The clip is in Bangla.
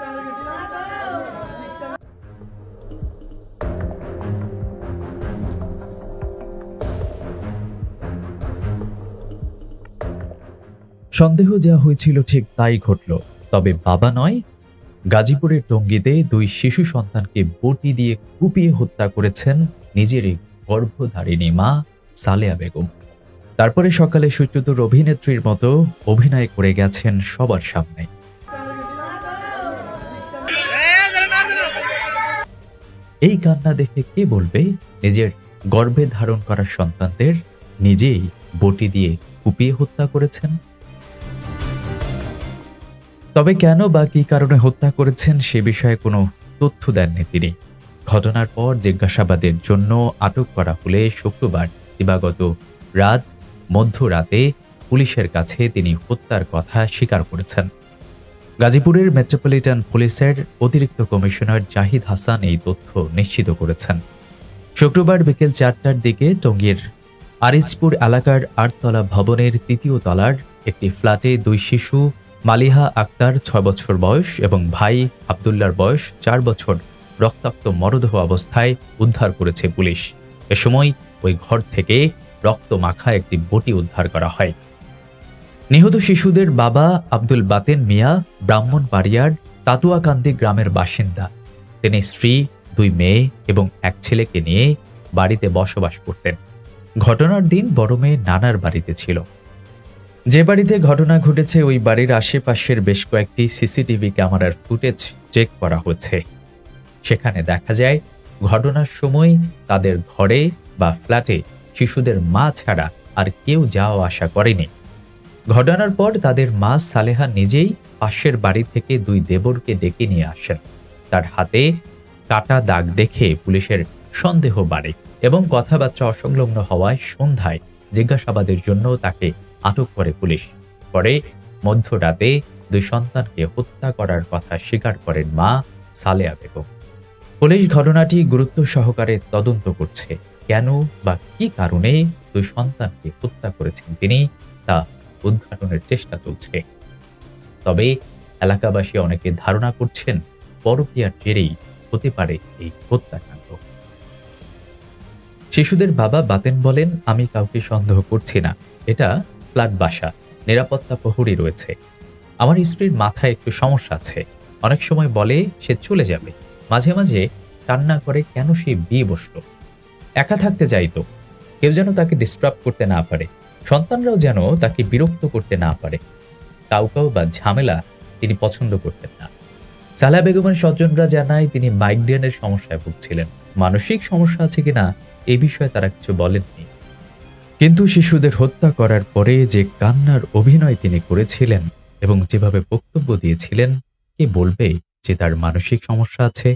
সন্দেহ যা হয়েছিল ঠিক তাই ঘটল, তবে বাবা নয়। গাজীপুরের টঙ্গীতে দুই শিশু সন্তানকে বটি দিয়ে কুপিয়ে হত্যা করেছেন নিজেরই গর্ভধারিণী মা সালেয়া বেগম। তারপরে সকালে সুচতুর অভিনেত্রীর মতো অভিনয় করে গেছেন সবার সামনে। এই কান্না দেখে কে বলবে নিজের গর্ভে ধারণ করা সন্তানদের নিজেই বটি দিয়ে কুপিয়ে হত্যা করেছেন? তবে কেন বা কী কারণে হত্যা করেছেন সে বিষয়ে কোনো তথ্য দেননি তিনি। ঘটনার পর জিজ্ঞাসাবাদের জন্য আটক করা হলে শুক্রবার দিবাগত রাত মধ্যরাতে পুলিশের কাছে তিনি হত্যার কথা স্বীকার করেছেন। গাজীপুরের মেট্রোপলিটন পুলিশের অতিরিক্ত কমিশনার জাহিদ হাসান এই তথ্য নিশ্চিত করেছেন। শুক্রবার বিকেল 4টার দিকে টঙ্গীর আরিজপুর এলাকার 8তলা ভবনের 3য় তলার একটি ফ্ল্যাটে দুই শিশু মালিহা আক্তার 6 বছর বয়স এবং ভাই আবদুল্লার বয়স 4 বছর রক্তাক্ত মরদেহ অবস্থায় উদ্ধার করেছে পুলিশ। এ সময় ওই ঘর থেকে রক্ত মাখা একটি বটি উদ্ধার করা হয়। নিহত শিশুদের বাবা আব্দুল বাতেন মিয়া ব্রাহ্মণবাড়িয়ার তাতুয়াকান্দি গ্রামের বাসিন্দা। তিনি স্ত্রী, 2 মেয়ে এবং 1 ছেলেকে নিয়ে বাড়িতে বসবাস করতেন। ঘটনার দিন বড় মেয়ে নানার বাড়িতে ছিল। যে বাড়িতে ঘটনা ঘটেছে ওই বাড়ির আশেপাশের বেশ কয়েকটি সিসিটিভি ক্যামেরার ফুটেজ চেক করা হচ্ছে। সেখানে দেখা যায় ঘটনার সময় তাদের ঘরে বা ফ্ল্যাটে শিশুদের মা ছাড়া আর কেউ যাওয়া আসা করেনি। ঘটনার পর তাদের মা সালেহা নিজেই পাশের বাড়ি থেকে 2 দেবরকে ডেকে নিয়ে আসেন। তার হাতে কাটা দাগ দেখে পুলিশের সন্দেহ বাড়ে এবং কথাবার্তা অসংলগ্ন হওয়ায় সন্ধ্যায় জিজ্ঞাসাবাদের জন্য তাকে আটক করে পুলিশ। পরে মধ্যরাতে 2 সন্তানকে হত্যা করার কথা স্বীকার করেন মা সালেয়া বেগম। পুলিশ ঘটনাটি গুরুত্ব সহকারে তদন্ত করছে। কেন বা কি কারণে 2 সন্তানকে হত্যা করেছেন তিনি তা উদ্ঘাটনের চেষ্টা চলছে। তবে এলাকাবাসী অনেকে ধারণা করছেন পরকীয়ার জেরেই হতে পারে এই হত্যাকাণ্ড। শিশুদের বাবা বাতেন বলেন, আমি কাউকে সন্দেহ করছি না, এটা ফ্ল্যাট বাসা, নিরাপত্তা প্রহরী রয়েছে। আমার স্ত্রীর মাথায় একটু সমস্যা আছে, অনেক সময় বলে সে চলে যাবে, মাঝে মাঝে কান্না করে কেন সে বিয়ে বসল, একা থাকতে চাইতো, কেউ যেন তাকে ডিস্টার্ব করতে না পারে, সন্তানরাও যেন তাকে বিরক্ত করতে না পারে। কাউ বা ঝামেলা তিনি পছন্দ করতেন না। সালেহা বেগমের স্বজনরা জানায় তিনি মাইগ্রেনের সমস্যায় ভুগছিলেন। মানসিক সমস্যা আছে কিনা এ বিষয়ে তারা কিছু বলেননি। কিন্তু শিশুদের হত্যা করার পরে যে কান্নার অভিনয় তিনি করেছিলেন এবং যেভাবে বক্তব্য দিয়েছিলেন, কে বলবে যে তার মানসিক সমস্যা আছে?